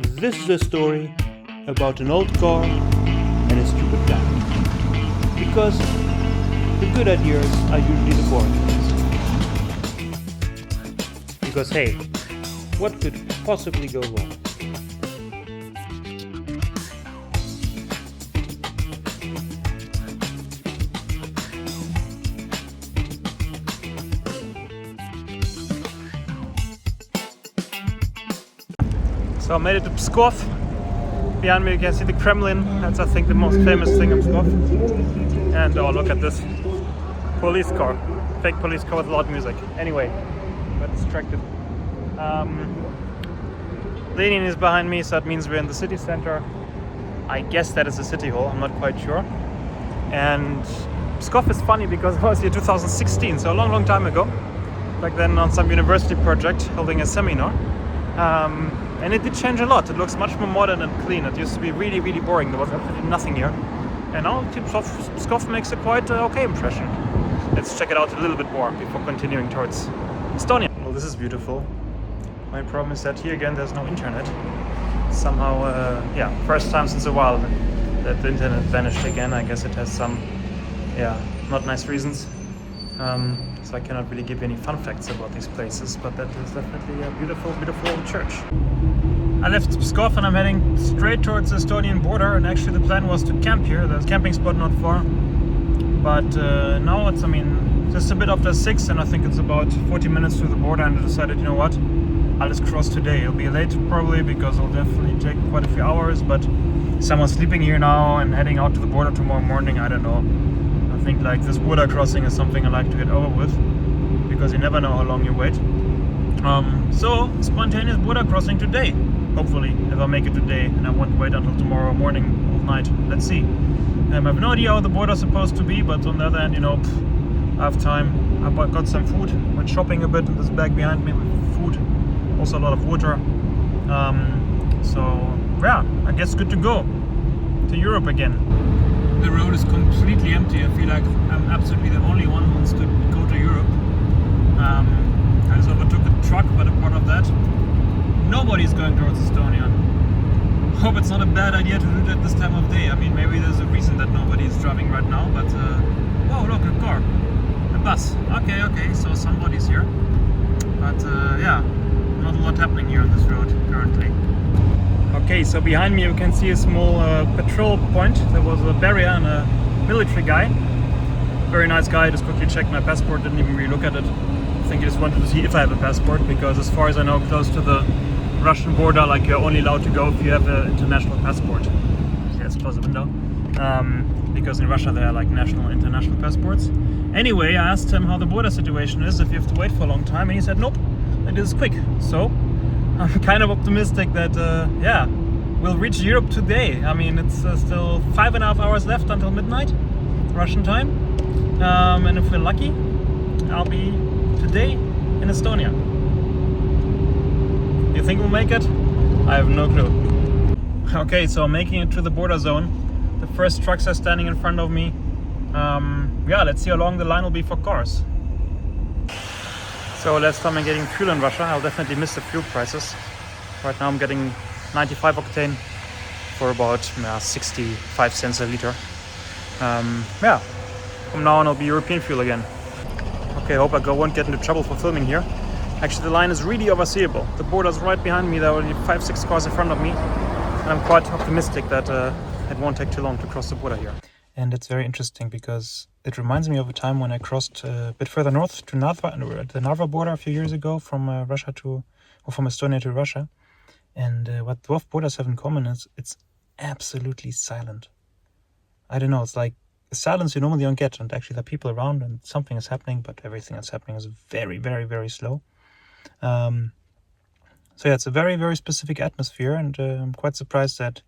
This is a story about an old car and a stupid plan. Because the good ideas are usually the boring ones. Because hey, what could possibly go wrong? So I made it to Pskov. Behind me you can see the Kremlin. That's I think the most famous thing in Pskov. And oh, look at this police car. Fake police car with loud music. Anyway, got distracted. Lenin is behind me, so that means we're in the city center. I guess that is a city hall, I'm not quite sure. And Pskov is funny because I was here 2016, so a long time ago. Back then on some university project holding a seminar. And it did change a lot. It looks much more modern and clean. It used to be really boring. There was absolutely nothing here. And now Pskov makes a quite okay impression. Let's check it out a little bit more before continuing towards Estonia. Well, this is beautiful. My problem is that here again there's no internet. Somehow, first time since a while that the internet vanished again. I guess it has some, not nice reasons. So I cannot really give you any fun facts about these places, but that is definitely a beautiful old church. I left Pskov and I'm heading straight towards the Estonian border, and actually the plan was to camp here. There's a camping spot not far, but now it's, just a bit after 6 and I think it's about 40 minutes to the border, and I decided, you know what, I'll just cross today. It'll be late probably because it'll definitely take quite a few hours, but someone's sleeping here now and heading out to the border tomorrow morning, I don't know. I think like this border crossing is something I like to get over with because you never know how long you wait. So spontaneous border crossing today, hopefully, if I make it today and I won't wait until tomorrow morning or night. Let's see. I have no idea how the border is supposed to be, but on the other hand, I have time. I got some food, went shopping a bit in this bag behind me with food, also a lot of water. I guess good to go to Europe again. The road is completely empty. I feel like I'm absolutely the only one who wants to go to Europe. I just overtook a truck, but apart of that, nobody's going towards Estonia. Hope it's not a bad idea to do it at this time of day. Maybe there's a reason that nobody is driving right now, but whoa, look, a car. A bus. Okay, so somebody's here. But not a lot happening here on this road currently. Okay, so behind me you can see a small patrol point. There was a barrier and a military guy. Very nice guy, just quickly checked my passport, didn't even really look at it. I think he just wanted to see if I have a passport, because as far as I know, close to the Russian border, like you're only allowed to go if you have an international passport. Yeah, let's close the window. Because in Russia there are like national and international passports. Anyway, I asked him how the border situation is, if you have to wait for a long time, and he said nope, it is quick. So I'm kind of optimistic that we'll reach Europe today. It's still 5.5 hours left until midnight Russian time, and if we're lucky, I'll be today in Estonia. Do you think we'll make it? I have no clue. Okay, so I'm making it to the border zone. The first trucks are standing in front of me. Let's see how long the line will be for cars. So last time I'm getting fuel in Russia, I'll definitely miss the fuel prices. Right now I'm getting 95 octane for about 65 cents a liter. From now on it'll be European fuel again. Okay, hope I won't get into trouble for filming here. Actually, the line is really overseeable. The border's right behind me. There are only 5-6 cars in front of me. And I'm quite optimistic that it won't take too long to cross the border here. And it's very interesting because it reminds me of a time when I crossed a bit further north to the Narva border a few years ago from from Estonia to Russia. And what both borders have in common is it's absolutely silent. I don't know, it's like a silence you normally don't get, and actually there are people around and something is happening, but everything that's happening is very slow. It's a very specific atmosphere, and I'm quite surprised that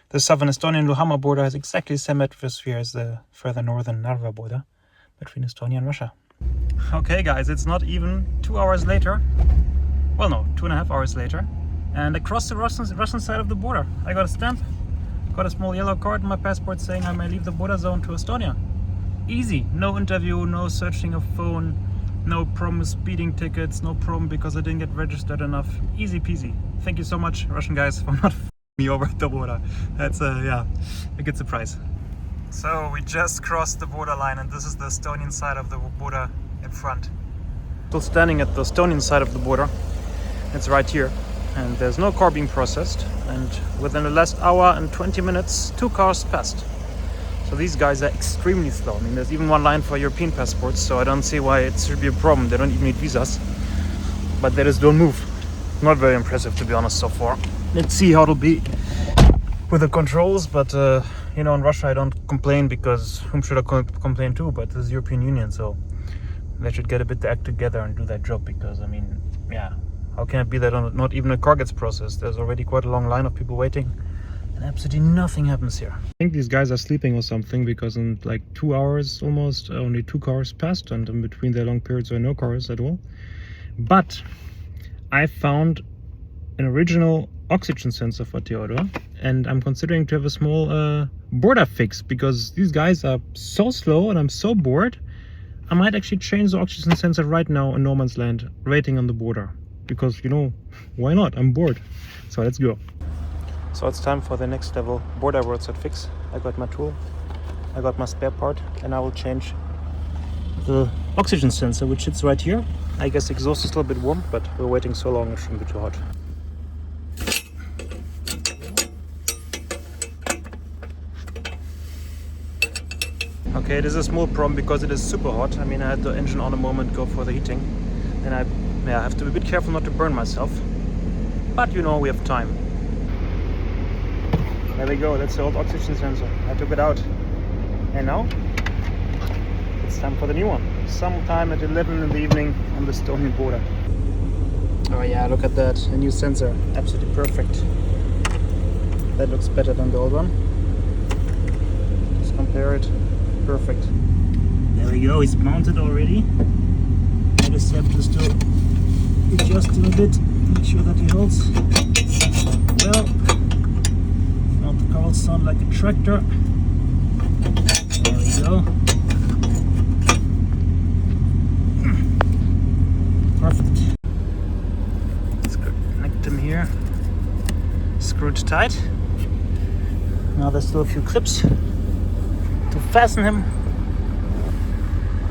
the southern Estonian Luhamaa border has exactly the same atmosphere as the further northern Narva border between Estonia and Russia. Okay guys, it's not even 2 hours later. Well no, 2.5 hours later. And across the Russian side of the border, I got a stamp. Got a small yellow card in my passport saying I may leave the border zone to Estonia. Easy, no interview, no searching of phone, no problem with speeding tickets, no problem because I didn't get registered enough. Easy peasy. thank you so much, Russian guys, for not me over at the border. That's yeah, a good surprise. So we just crossed the borderline, and this is the Estonian side of the border in front. Still standing at the Estonian side of the border. It's right here, and there's no car being processed, and within the last hour and 20 minutes 2 cars passed. So these guys are extremely slow. I mean, there's even one line for European passports, so I don't see why it should be a problem. They don't even need visas, but they just don't move. Not very impressive, to be honest, so far. Let's see how it'll be with the controls, but you know, in Russia I don't complain, because whom should I complain to but this European Union, so they should get a bit the act together and do that job, because I mean, yeah, how can it be that not even a car gets processed? There's already quite a long line of people waiting, and absolutely nothing happens here. I think these guys are sleeping or something, because in like 2 hours almost only 2 cars passed, and in between their long periods there are no cars at all. But I found an original oxygen sensor for Theodor, and I'm considering to have a small border fix, because these guys are so slow and I'm so bored. I might actually change the oxygen sensor right now in no man's land, waiting on the border, because, you know, why not? I'm bored. So let's go. So it's time for the next level border roadside fix. I got my tool, I got my spare part, and I will change the oxygen sensor, which sits right here. I guess the exhaust is still a bit warm, but we're waiting so long it shouldn't be too hot. Okay, it is a small problem because it is super hot. I mean, I had the engine on a moment go for the heating, and I have to be a bit careful not to burn myself. But you know, we have time. There we go, that's the old oxygen sensor. I took it out. And now it's time for the new one. Sometime at 11 in the evening on the Estonian border. Oh yeah, look at that, a new sensor. Absolutely perfect. That looks better than the old one. Just compare it. Perfect. There we go, it's mounted already. I just have to still adjust it a bit, make sure that it holds. Well, not the car will sound like a tractor. There we go. Perfect. Let's connect them here. Screwed tight. Now there's still a few clips to fasten him,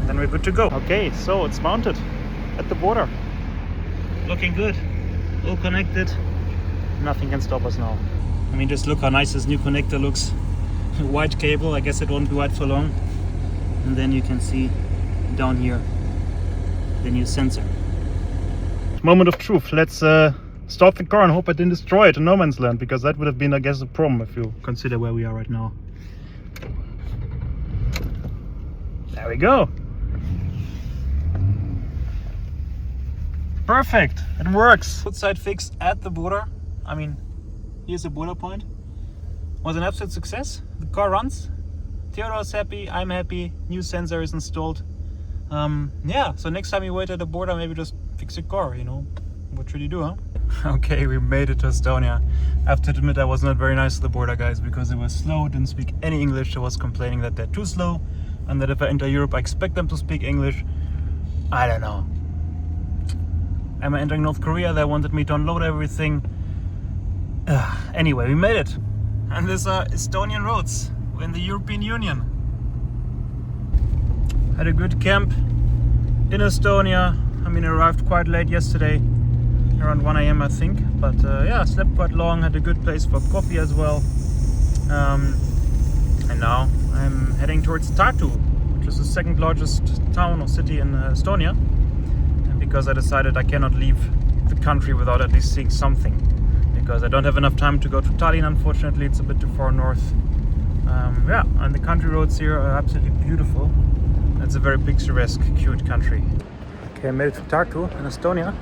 and then we're good to go. Okay, so it's mounted at the border. Looking good. All connected. Nothing can stop us now. I mean, just look how nice this new connector looks. White cable, I guess it won't be white for long. And then you can see down here the new sensor. Moment of truth. Let's stop the car and hope I didn't destroy it in no man's land, because that would have been, I guess, a problem if you consider where we are right now. There we go. Perfect. It works. Roadside fix at the border. I mean, here's the border point. Was an absolute success. The car runs. Theodor is happy. I'm happy. New sensor is installed. Yeah. So next time you wait at the border, maybe just fix your car. You know, what should you do, huh? Okay, we made it to Estonia. I have to admit I was not very nice to the border guys, because they were slow, didn't speak any English. I was complaining that they're too slow, and that if I enter Europe I expect them to speak English. I don't know. Am I entering North Korea? They wanted me to unload everything. Anyway, we made it. And these are Estonian roads. We're in the European Union. Had a good camp in Estonia. I mean, I arrived quite late yesterday, around 1 AM I think. But yeah, slept quite long, had a good place for coffee as well. And now I'm heading towards Tartu, which is the second largest town or city in Estonia. And because I decided I cannot leave the country without at least seeing something, because I don't have enough time to go to Tallinn, unfortunately. It's a bit too far north. Yeah, and the country roads here are absolutely beautiful. It's a very picturesque, cute country. Okay, I made it to Tartu in Estonia,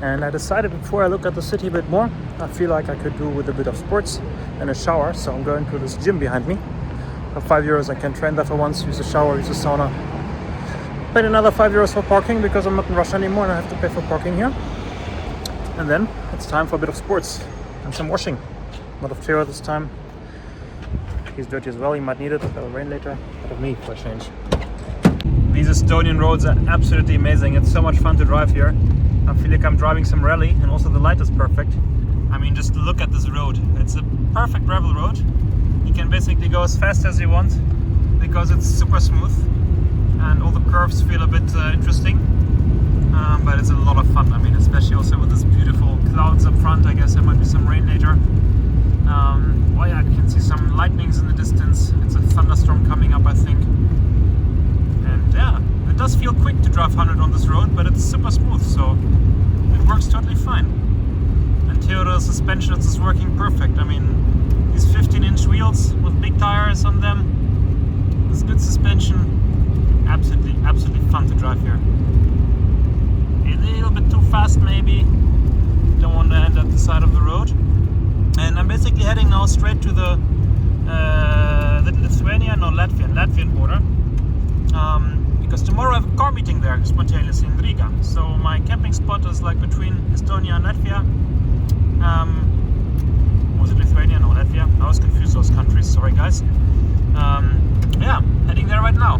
and I decided before I look at the city a bit more, I feel like I could do with a bit of sports and a shower, so I'm going to this gym behind me. For €5 I can train there for once, use a shower, use a sauna. Paid another €5 for parking, because I'm not in Russia anymore and I have to pay for parking here. And then it's time for a bit of sports and some washing. Not of Theo this time. He's dirty as well, he might need it, it'll rain later. But of me for a change. These Estonian roads are absolutely amazing. It's so much fun to drive here. I feel like I'm driving some rally, and also the light is perfect. It's a perfect gravel road. You can basically go as fast as you want because it's super smooth and all the curves feel a bit interesting. But it's a lot of fun. I mean, especially also with this beautiful clouds up front. I guess there might be some rain later. Oh yeah, you can see some lightnings in the distance. It's a thunderstorm coming up, I think. And yeah, it does feel quick to drive 100 on this road, but it's super smooth, so it works totally fine. And here the suspension is working perfect. I mean, these 15-inch wheels with big tires on them, with good suspension, absolutely fun to drive here. A little bit too fast maybe, don't want to end at the side of the road. And I'm basically heading now straight to the Latvian border, because tomorrow I have a car meeting there spontaneously in Riga. So my camping spot is like between Estonia and Latvia. Was it Lithuania? No, Latvia. I was confused those countries, sorry guys. Yeah, heading there right now.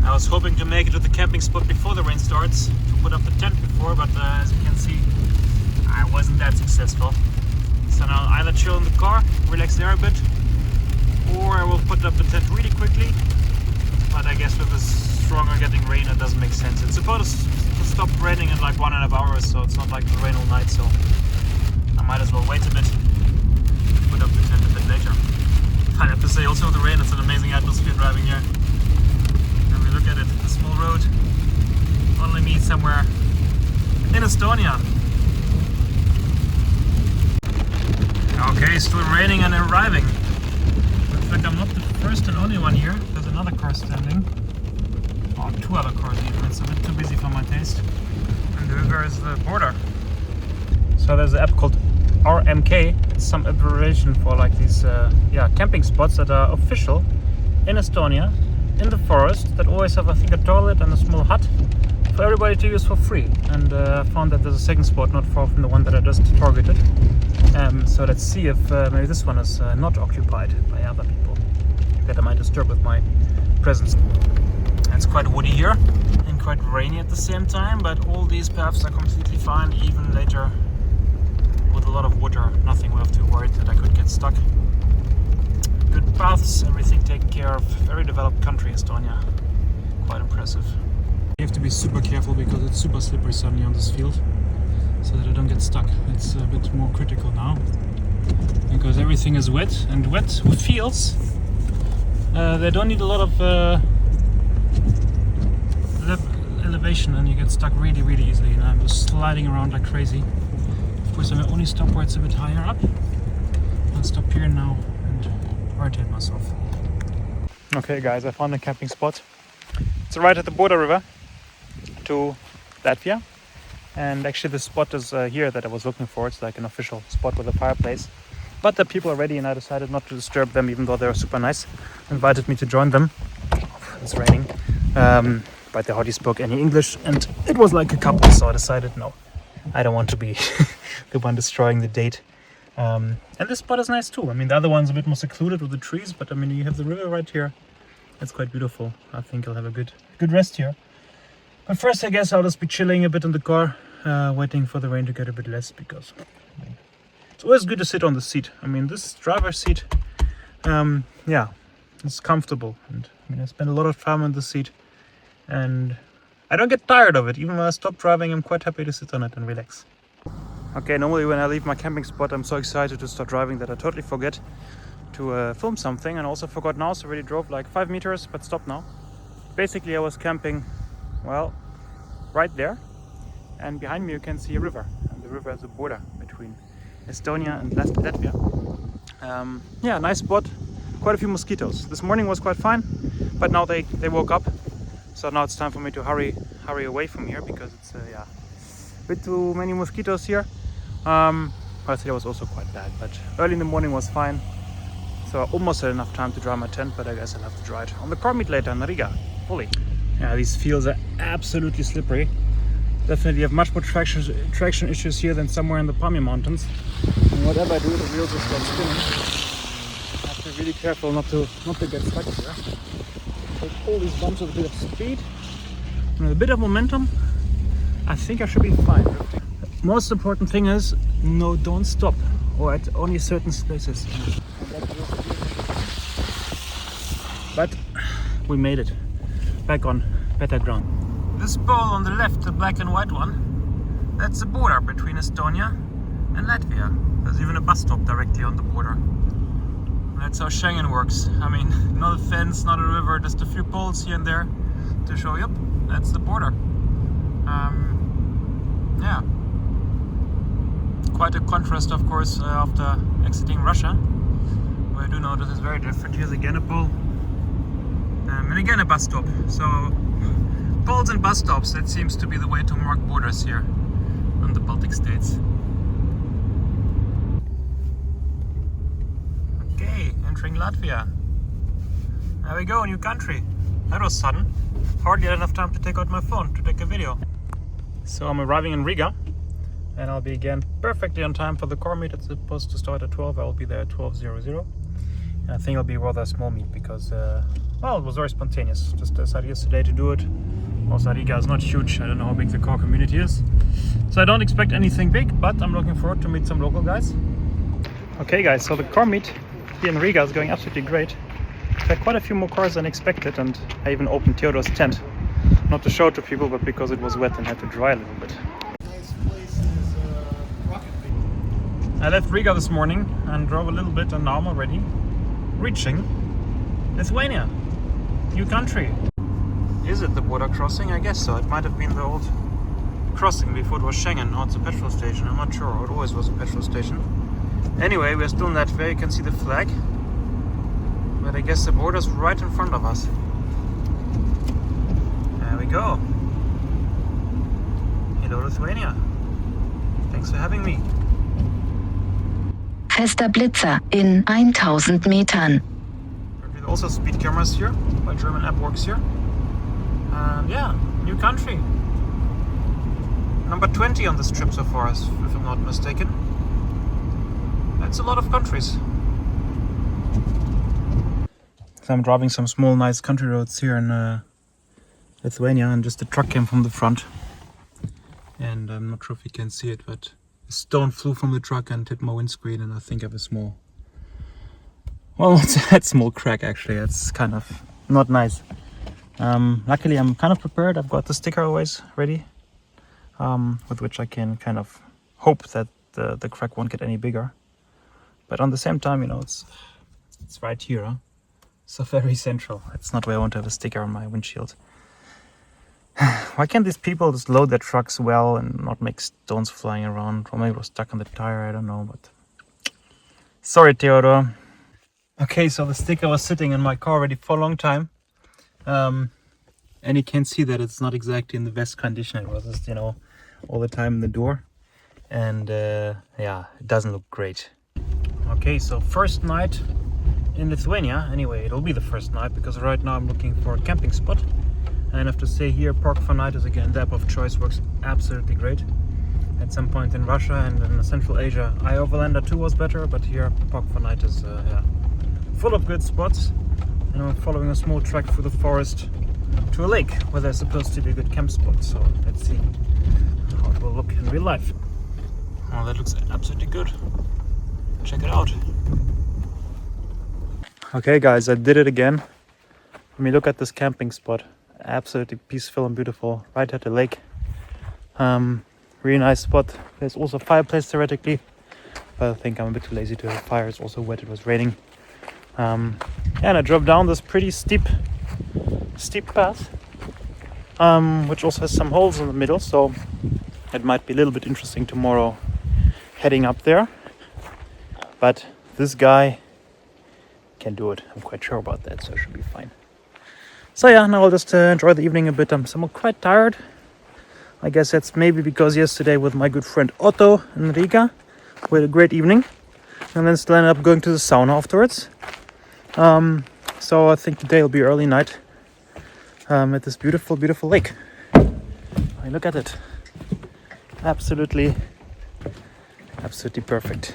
I was hoping to make it to the camping spot before the rain starts, to put up the tent before, but as you can see, I wasn't that successful. So now I'll either chill in the car, relax there a bit, or I will put up the tent really quickly. But I guess with this stronger getting rain, it doesn't make sense. It's supposed to stop raining in like 1.5 hours, so it's not like it'll rain all night, so I might as well wait a bit, put up the tent a bit later. I have to say also with the rain, it's an amazing atmosphere driving here. And we look at it, a small road, only me somewhere in Estonia. Okay, still raining and arriving. Looks like I'm not the first and only one here. There's another car standing. Oh, 2 other cars even. It's a bit too busy for my taste. And the river is the border. So there's an app called RMK. It's some abbreviation for like these camping spots that are official in Estonia, in the forest, that always have, I think, a toilet and a small hut for everybody to use for free. And I found that there's a second spot not far from the one that I just targeted. So let's see if maybe this one is not occupied by other people that I might disturb with my presence. It's quite woody here and quite rainy at the same time, but all these paths are completely fine, even later with a lot of water. Nothing we have to worry that I could get stuck. Good paths, everything taken care of. Very developed country, Estonia. Quite impressive. You have to be super careful because it's super slippery suddenly on this field, so that I don't get stuck. It's a bit more critical now because everything is wet, and wet with fields, they don't need a lot of elevation, and you get stuck really easily, and I'm just sliding around like crazy. Of course, I only stop where it's a bit higher up. I'll stop here now and orientate myself. Okay guys, I found a camping spot. It's right at the border river to Latvia. And actually the spot is here that I was looking for. It's like an official spot with a fireplace. But the people are ready and I decided not to disturb them, even though they're super nice. Invited me to join them. It's raining. But they hardly spoke any English and it was like a couple, so I decided no. I don't want to be the one destroying the date. And this spot is nice too. I mean, the other one's a bit more secluded with the trees, but I mean, you have the river right here. It's quite beautiful. I think I'll have a good rest here. But first, I guess I'll just be chilling a bit in the car, waiting for the rain to get a bit less, because it's always good to sit on the seat. I mean, this driver's seat, it's comfortable. And I mean, I spend a lot of time on the seat and I don't get tired of it. Even when I stop driving, I'm quite happy to sit on it and relax. Okay, normally when I leave my camping spot, I'm so excited to start driving that I totally forget to film something, and also forgot now, so I already drove like 5 meters, but stopped now. Basically, I was camping, well, right there, and behind me you can see a river, and the river is a border between Estonia and Latvia. Nice spot, quite a few mosquitoes. This morning was quite fine, but now they woke up, so now it's time for me to hurry away from here, because it's a bit too many mosquitoes here. But today was also quite bad, but early in the morning was fine. So I almost had enough time to dry my tent, but I guess I'll have to dry it on the car meet later in Riga, fully. Yeah, these fields are absolutely slippery. Definitely have much more traction issues here than somewhere in the Pamir Mountains. And whatever I do, the wheels will start spinning. I have to be really careful not to get stuck here. Take all these bumps with a bit of speed and with a bit of momentum. I think I should be fine. Most important thing is, no, don't stop. or at only certain spaces. But we made it back on better ground. This pole on the left, the black and white one, that's the border between Estonia and Latvia. There's even a bus stop directly on the border. That's how Schengen works. I mean, not a fence, not a river, just a few poles here and there to show, yep, that's the border. Yeah. Quite a contrast, of course, after exiting Russia, where I do notice it's very different. Here's again a pole, and again a bus stop. So, poles and bus stops, that seems to be the way to mark borders here on the Baltic states. Okay, entering Latvia. There we go, new country. That was sudden. Hardly had enough time to take out my phone to take a video. So I'm arriving in Riga, and I'll be again perfectly on time for the core meet. It's supposed to start at 12. I'll be there at 12:00. And I think it'll be rather a small meet because, well, it was very spontaneous. Just decided yesterday to do it. Also, Riga is not huge. I don't know how big the core community is. So I don't expect anything big, but I'm looking forward to meet some local guys. Okay guys, so the core meet here in Riga is going absolutely great. There are quite a few more cars than expected, and I even opened Theodor's tent. Not to show to people, but because it was wet and had to dry a little bit. Nice place is Rocket Beach. I left Riga this morning and drove a little bit, and now I'm already reaching Lithuania. New country. Is it the border crossing? I guess so. It might have been the old crossing before it was Schengen. Now it's a petrol station. I'm not sure. It always was a petrol station. Anyway, we're still in Latvia. You can see the flag. But I guess the border's right in front of us. There we go. Hello, Lithuania. Thanks for having me. Fester Blitzer in 1000 Metern. There's also speed cameras here. My German app works here. Yeah, new country. Number 20 on this trip so far, if I'm not mistaken. That's a lot of countries. So I'm driving some small, nice country roads here in Lithuania, and just a truck came from the front. And I'm not sure if you can see it, but a stone flew from the truck and hit my windscreen, and I think I have a small... Well, it's a small crack actually. It's kind of not nice. Luckily I'm kind of prepared. I've got the sticker always ready, with which I can kind of hope that the crack won't get any bigger. But on the same time, you know, it's right here, huh? So very central. It's not where I want to have a sticker on my windshield. Why can't these people just load their trucks well and not make stones flying around? Or maybe it was stuck on the tire, I don't know, but... Sorry, Theodor. Okay, so the sticker was sitting in my car already for a long time. And you can see that it's not exactly in the best condition. It was just, you know, all the time in the door. And yeah, it doesn't look great. Okay, so first night in Lithuania. Anyway, it'll be the first night because right now I'm looking for a camping spot. And I have to say here, Park for Night is again the app of choice, works absolutely great. At some point in Russia and in Central Asia, iOverlander 2 was better, but here Park for Night is yeah, full of good spots. And I'm following a small track through the forest to a lake where there's supposed to be a good camp spot. So let's see how it will look in real life. Oh, that looks absolutely good. Check it out. Okay guys, I did it again. Let me look at this camping spot. Absolutely peaceful and beautiful, right at the lake. Really nice spot. There's also a fireplace theoretically, but I think I'm a bit too lazy to have a fire. It's also wet, it was raining. And I drove down this pretty steep path, which also has some holes in the middle, so it might be a little bit interesting tomorrow heading up there. But this guy can do it. I'm quite sure about that, so it should be fine. So yeah, now I'll just enjoy the evening a bit. I'm quite tired. I guess that's maybe because yesterday with my good friend Otto in Riga, we had a great evening. And then still ended up going to the sauna afterwards. So I think today will be early night at this beautiful, beautiful lake. I look at it. Absolutely perfect.